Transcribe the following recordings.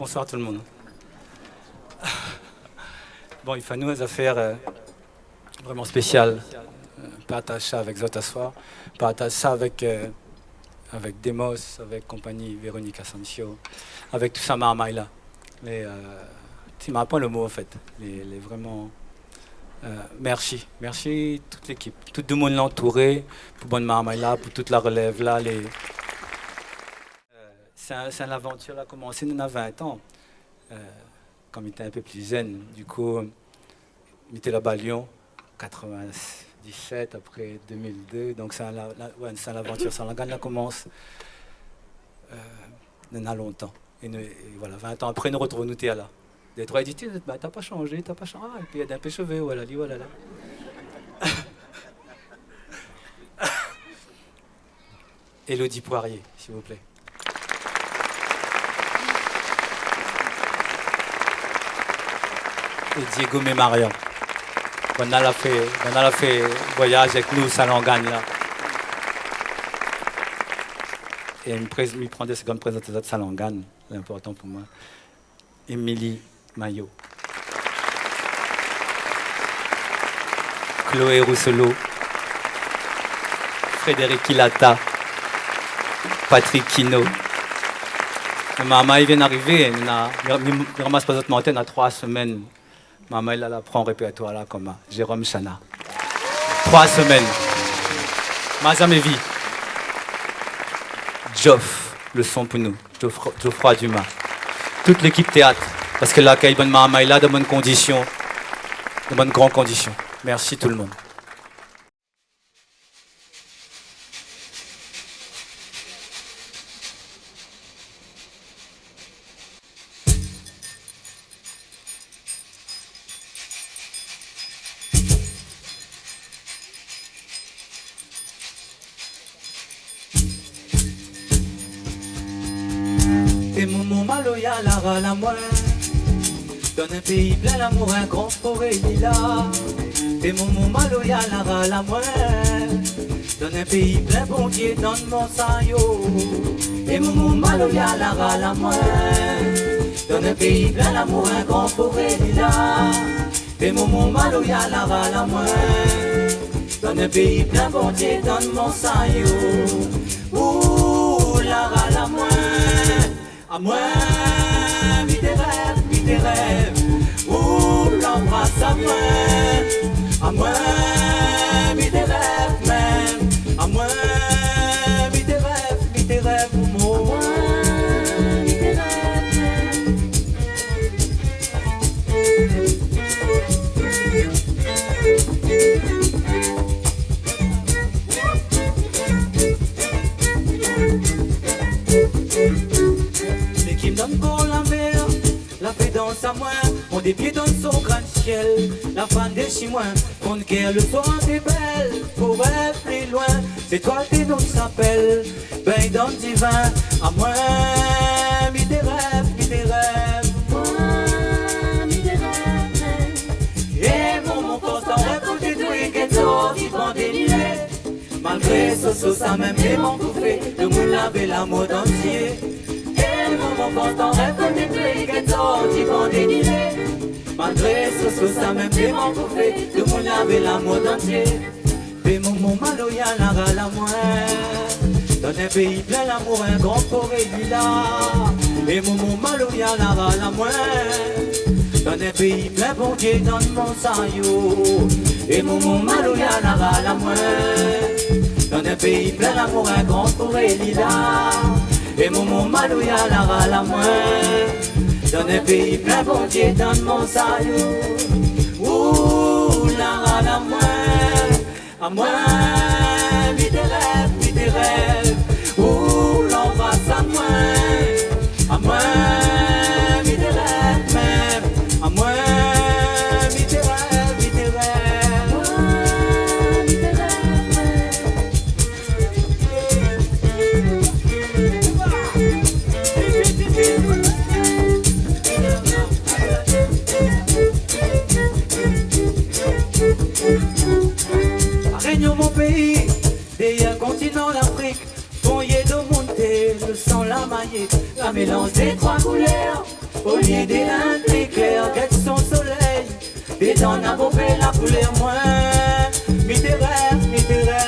Bonsoir tout le monde. Bon, il faut nous des affaires vraiment spéciales. Partage ça avec notre histoire, partage ça avec Démos, avec compagnie Véronique Asencio, avec tout ça marmaille là. Mais tu m'as pas le mot en fait. Les vraiment merci, merci toute l'équipe, tout le monde l'entouré pour bonne marmaille là, pour toute la relève là. C'est une aventure là, commencé il y a 20 ans, quand il était un peu plus zen. Du coup, il était là-bas à Lyon, 97, après 2002. Donc c'est une aventure. Salangane là commence il y en a longtemps. Et voilà, 20 ans après, nous retrouvons nous là. Des trois édités, bah, t'as pas changé, t'as pas changé. Ah, et puis il y a un peu cheveux, voilà, voilà là. Élodie Poirier, s'il vous plaît. Et Diego Mémarian. On a fait voyage avec nous, Salangane là. Et il me prend des secondes présentatrices de Salangane, c'est important pour moi. Émilie Maillot. Chloé Rousselot. Frédéric Ilata. Patrick Quino. Maman, il vient d'arriver, il ramasse pas d'autres montagnes à 3 semaines. Maman, elle la prend en répertoire là comme Jérôme Chana. 3 semaines. M'a jamais vu. Joff, le son pour nous. Geoffroy Dumas. Toute l'équipe théâtre. Parce que là, il y a maman là de bonnes conditions. De bonnes grandes conditions. Merci tout le monde. Et mon maloya la moi dans un pays plein d'amour, un grand forêt lilas. Et mon maloya la moi dans un pays plein bon Dieu dans mon saillot. Et mon maloya la moi dans un pays plein d'amour, un grand forêt lilas. Et mon maloya la moi dans un pays plein bon Dieu dans mon saillot. Ouh la moi. À moi, vis des rêves, ou l'embrasse à moi, vis des rêves même, à moi, vis des rêves, moi, vis des rêves même. Qui me donne pour la mer, la fait dans sa main, on des pieds dans son grand ciel, la fan des chinois, on guerre le soir t'es belle, pour rêver plus loin, c'est toi qui nous s'appelle, ben dans le divin, à moi, mis des rêves, moi, mis des rêves, et mon constant rêve, tout est doué, qu'elle sort, qui prend des nuées, malgré ce ça même les m'ont bouffé, le monde laver la mode entier. Mon constant rêve de détruire qu'elle sort, qui vend des nilets. Malgré ce ça même les m'ont bouffé, le monde avait la mode entier. Et mon maloya la moi, dans un pays plein d'amour, un grand forêt lilas. Et mon maloya la moi, dans un pays plein bon Dieu dans mon saillot. Et mon maloya la moi, dans un pays plein d'amour, un grand forêt lilas. Et mon maloya la moi, dans un pays plein bon Dieu dans mon saillot. Ouh la moi, à moi, vis des rêves, ouh l'embrasse à moi, vis des rêves même, à moi, vis des rêves, vis des rêves, vis des rêves même. Réunion mon pays, derrière continent l'Afrique, foyer de monter, le sang la maillé, la mélange des 3 couleurs, Au lieu des un plus clair, d'être son soleil. Des dents à bomber la couleur moins. Mi tes rêves, mi tes rêves.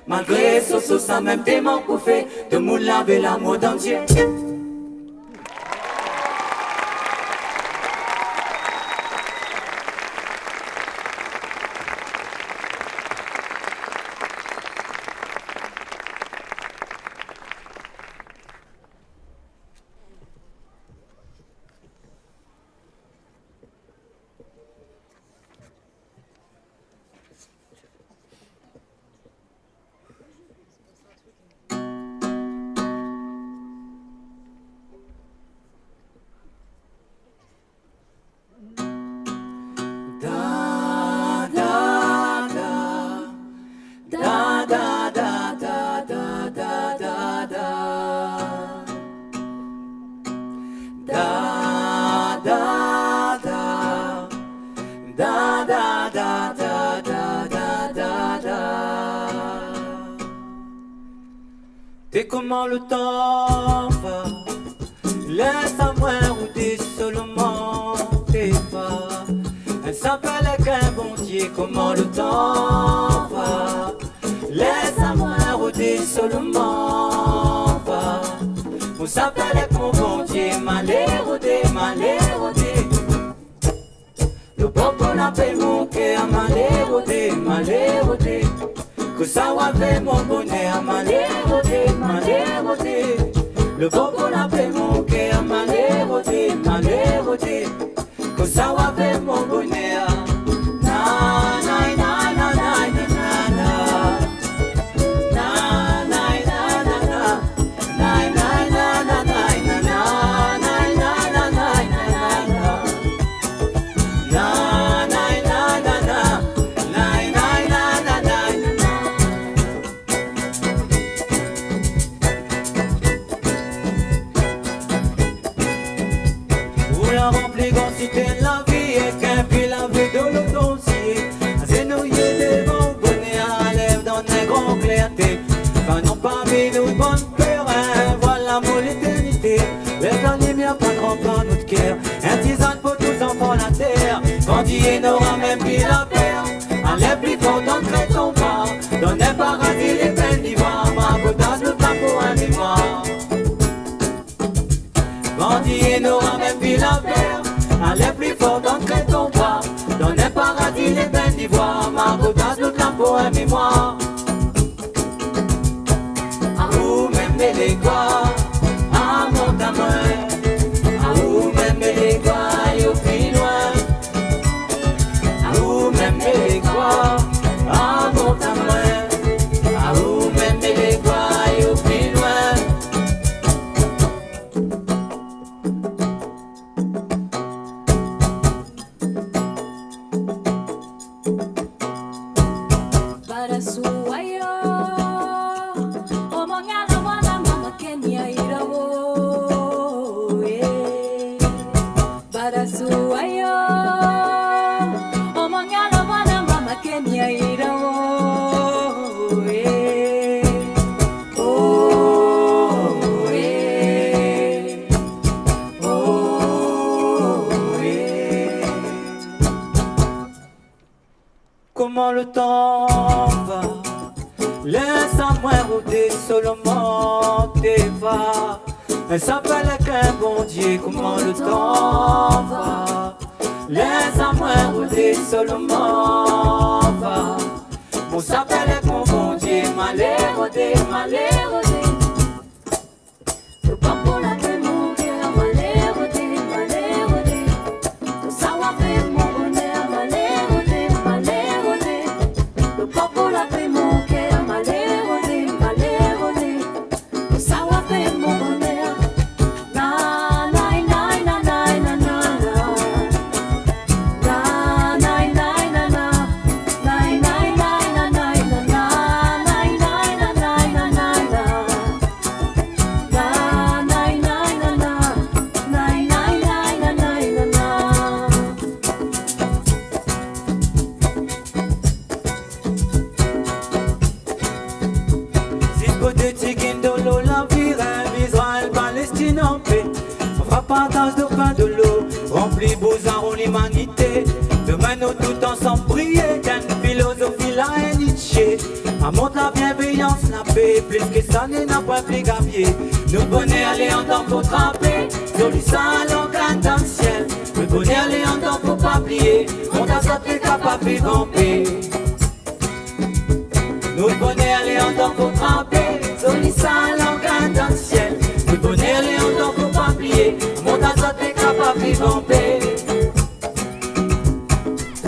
Malgré ce ça même des manques pour faire de moule laver la mode entière. Et comment le temps va, laisse à moi où t'es seulement t'es pas. Elle s'appelle qu'un bon Dieu, comment le temps va, laisse à moi où t'es seulement pas. On s'appelle mon bon Dieu, malheurodé, malheurodé. Le peuple l'appelle mon cœur, malheurodé, malheurodé. Que ça va faire mon bonheur, malheurodé, malheurodé. Le peuple l'appelle mon cœur, malheurodé, malheurodé. Que ça va faire mon bonheur. Na na na na na na na. Na na na na na. Na na na na na na. Na na na na na na. Na na na na na. La vie est qu'un puis la vie de l'autoncier. Agenouillé devant le bonnet à lèvres dans un grand clarté. Quand non parmi nous bonne peur, voilà mon éternité. Les lumière pas grand par notre cœur. Un tisane pour tous les enfants la terre. Bandit n'aura même plus la peur. Allez plus fort d'entrer ton pas. Dans un paradis les peines d'ivoire. Ma potasse le pas pour un mémoire. Bandit n'aura même plus la peur. Allez plus fort d'entrer ton pas. Dans un paradis les peines d'ivoire. Ma potasse le temps pour un mémoire. À où même les quoi. À mon tamin. À où même les quoi. Yo plus loin. À où même les quoi. À mon tamin. À où même les quoi. Yo plus loin. Comment le temps va, Laisse-moi router seulement tes va. Elle s'appelle qu'un bon Dieu, comment le temps va. Laisse-moi router seulement va. Mon s'appelle mon bon Dieu, malheur, malheur. Le papo la fait mon cœur, malheur, malheur. Le savoir fait mon bonheur, malheur, malheur. Le papo la fait mon cœur, malheur, malheur. Le savoir fait mon bonheur. Na na na na na na na. Na na na na na. Na na na na na na. Partage de pain de l'eau, rempli beaux-arts en l'humanité. Demain nous tout ensemble prier, qu'une philosophie là est Nietzsche. Montre la bienveillance, la paix, plus que ça n'a pas plus gavier. Nous bonheur aller en temps pour tremper, joli Salangane dans le ciel. Le bonheur aller en temps pour pas plier, on t'a sorti capable de ramper. Nous bonheur aller en temps pour tremper, joli Salangane dans le ciel. Le bonheur aller en temps pour pas plier, on t'a sorti capable de ramper.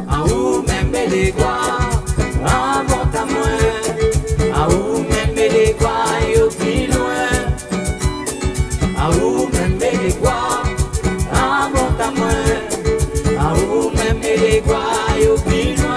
Ah où même les bois, ah monte à moins. Ah où même les bois et au plus loin. Ah où même les bois, ah monte à moins. Ah où même les bois et au plus loin.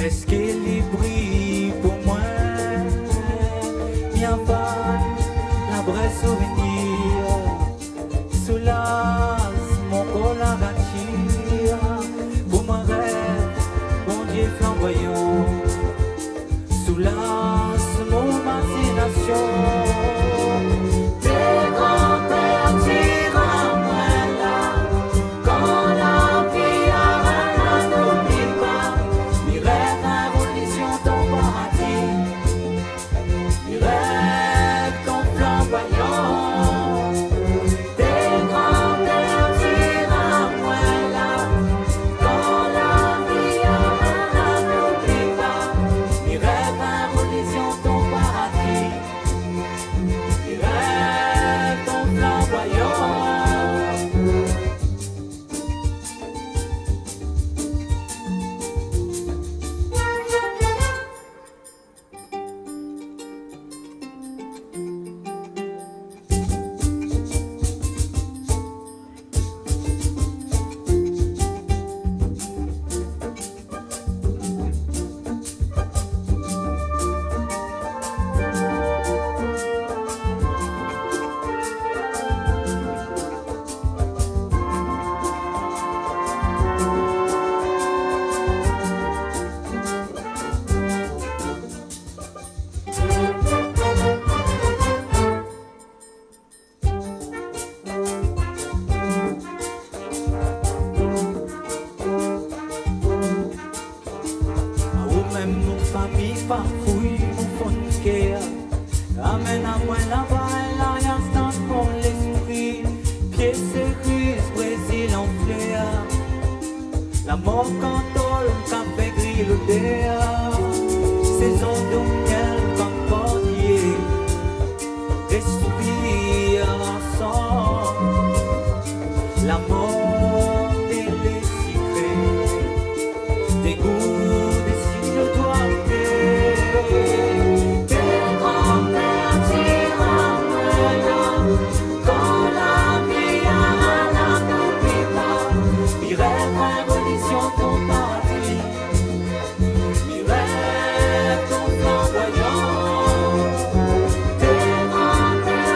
Est-ce qu'il brille pour moi? Bien pas fouille mon fond de cœur. Amène à moi là-bas, l'alliance dans mon esprit. Pieds serrés, Brésil en fleur. La mort cantole, café gris l'odeur. Saison de miel comme portier. Respire ensemble. La mort et les secrets. Des goûts, des signes de toi. Tes grands-pères tirent à moi quand la vie a la n'oublie pas. Il rêve révolution ton paradis. Il rêve ton flamboyant. Tes grands-pères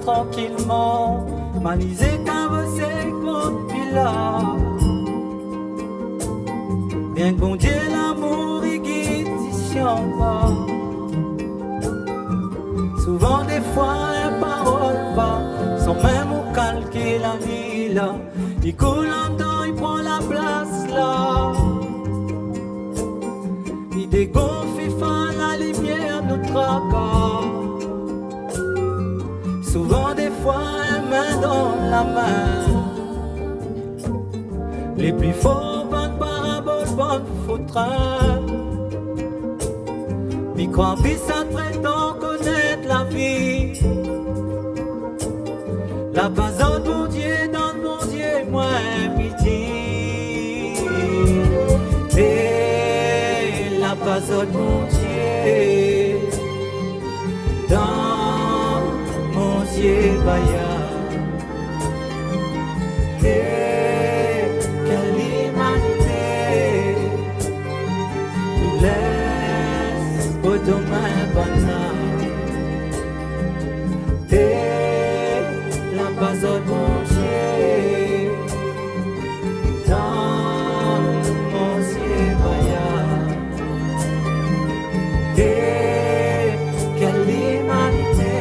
Tranquillement, malisé carrossé contre pilat. Bien que bon Dieu l'amour y guide ici en bas. Souvent des fois les paroles va sans même au calquer la vie là. Il coule en temps, il prend la place là. Il dégonfle, il fait la lumière nous tracas. Souvent des fois, les mains dans la main. Les plus forts, bonnes paraboles, bonnes faux trains. Micro-bis à prétend connaître la vie. La pasante, mon Dieu, dans mon Dieu, moi, midi. Et la pasante, mon Dieu, dans Baya, quelle humanité nous laisse au domaine banal. La base de mon Dieu dans mon Dieu Baya, quelle humanité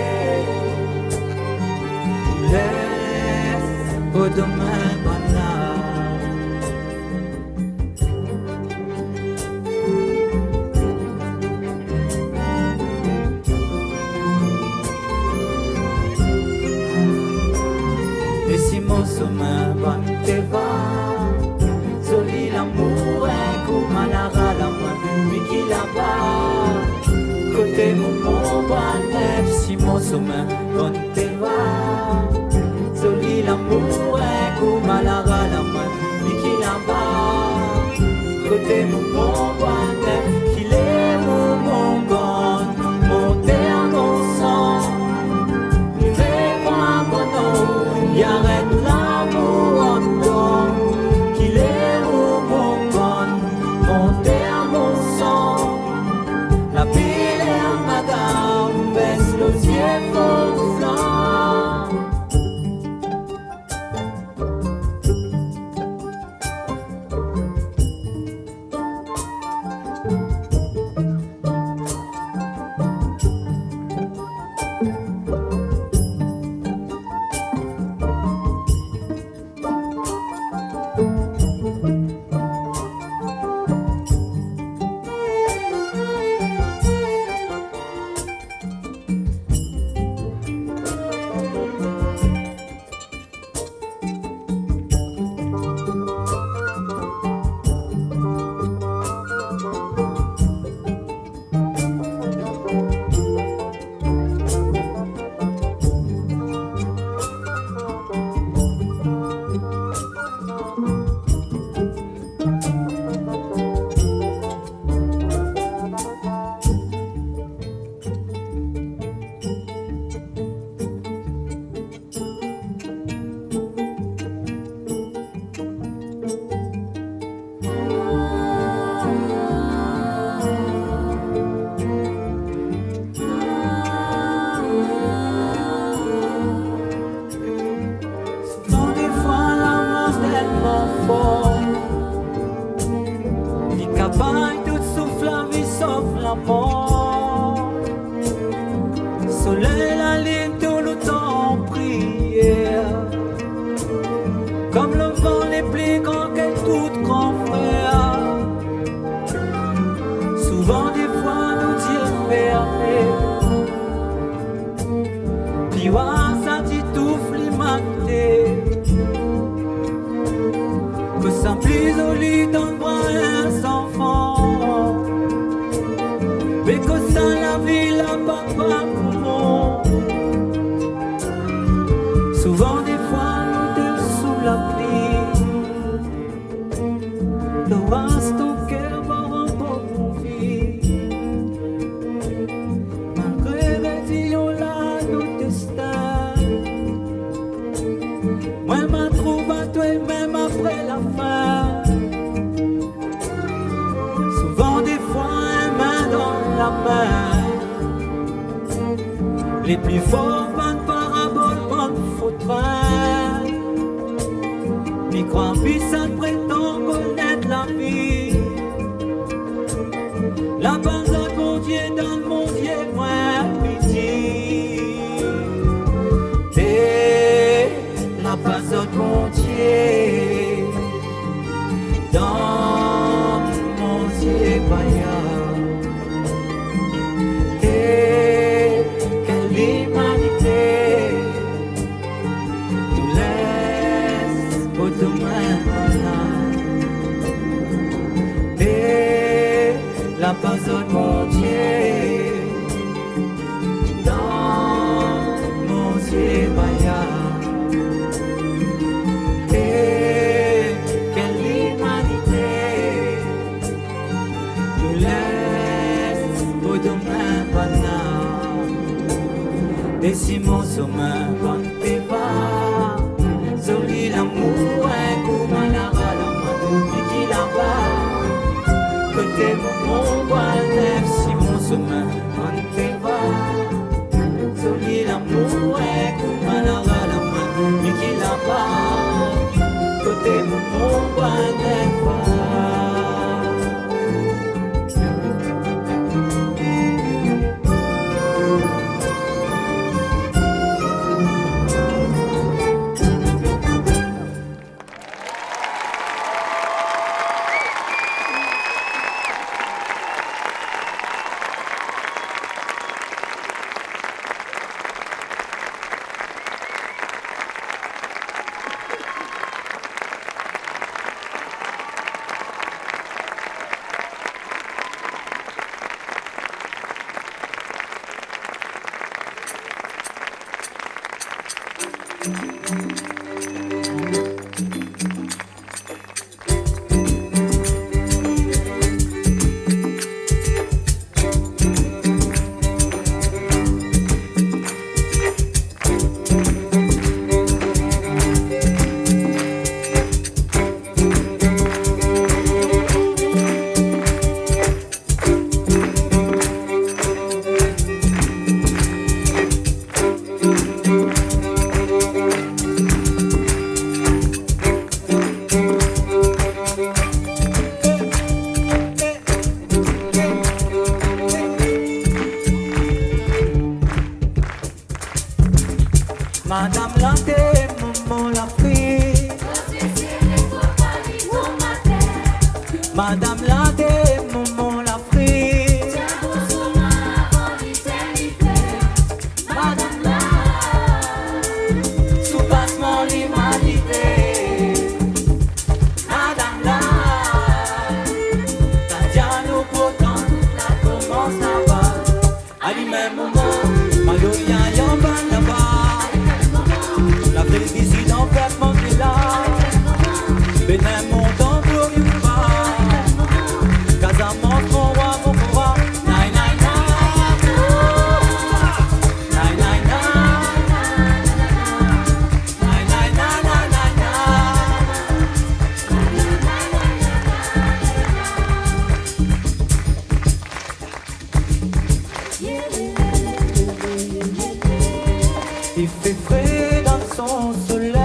au domaine banal. Et si mon sommeil va te va, soli l'amour est comme un ara la main, mais qui là-bas, côté mon bon neuf, si mon sommeil va te va. Soli l'amour est comme à la main, mais qui là-bas, côté mon bon bonnet, qu'il est mon bon, monté à mon sang, il fait pas mon nom, il arrête l'amour en temps, qu'il est mon bon, monté à mon sang, la pile est madame, baisse les yeux pour flanc. ça la vie, la papa pour souvent des fois nous deux sous la pluie. L'orage ton cœur va rendre mon vie. Malgré les là nos destins, moi m'a trouvé à toi même après la fin. Souvent des fois un main dans la main. Les plus forts bonnes paraboles, bonnes faux trains. Micro puissant prétend connaître la vie. La base de mon Dieu dans le monde, moins pitié. Et la base de mon Dieu dans mon Dieu Baya. Et quelle humanité nous laisse au domaine. Et la base de mon Dieu dans mon Dieu Baya. Et quelle humanité nous laisse au domaine banal. Décimons sommain quand t'es pas. Zoli l'amour, un coup malara, la main qui là-bas. Côté mon bois neuf, si mon sommeil, quand t'es pas. Zoli l'amour, un coup malara, la main qui là-bas. Côté mon bois neuf. Madame la maman la fille. Madame la maman la fille. Madame la sous-bassement l'humanité. Madame la Tadiano pourtant la commence là-bas. À lui-même moment, Maloya Yamban là-bas. La félicité en fait mon village. Bénin mon temps pour you va. Casamance mon roi mon roi. Nai nai nai. Nai nai nai. Nai nai nai nai nai. Il fait frais dans son soleil.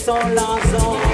Sans l'argent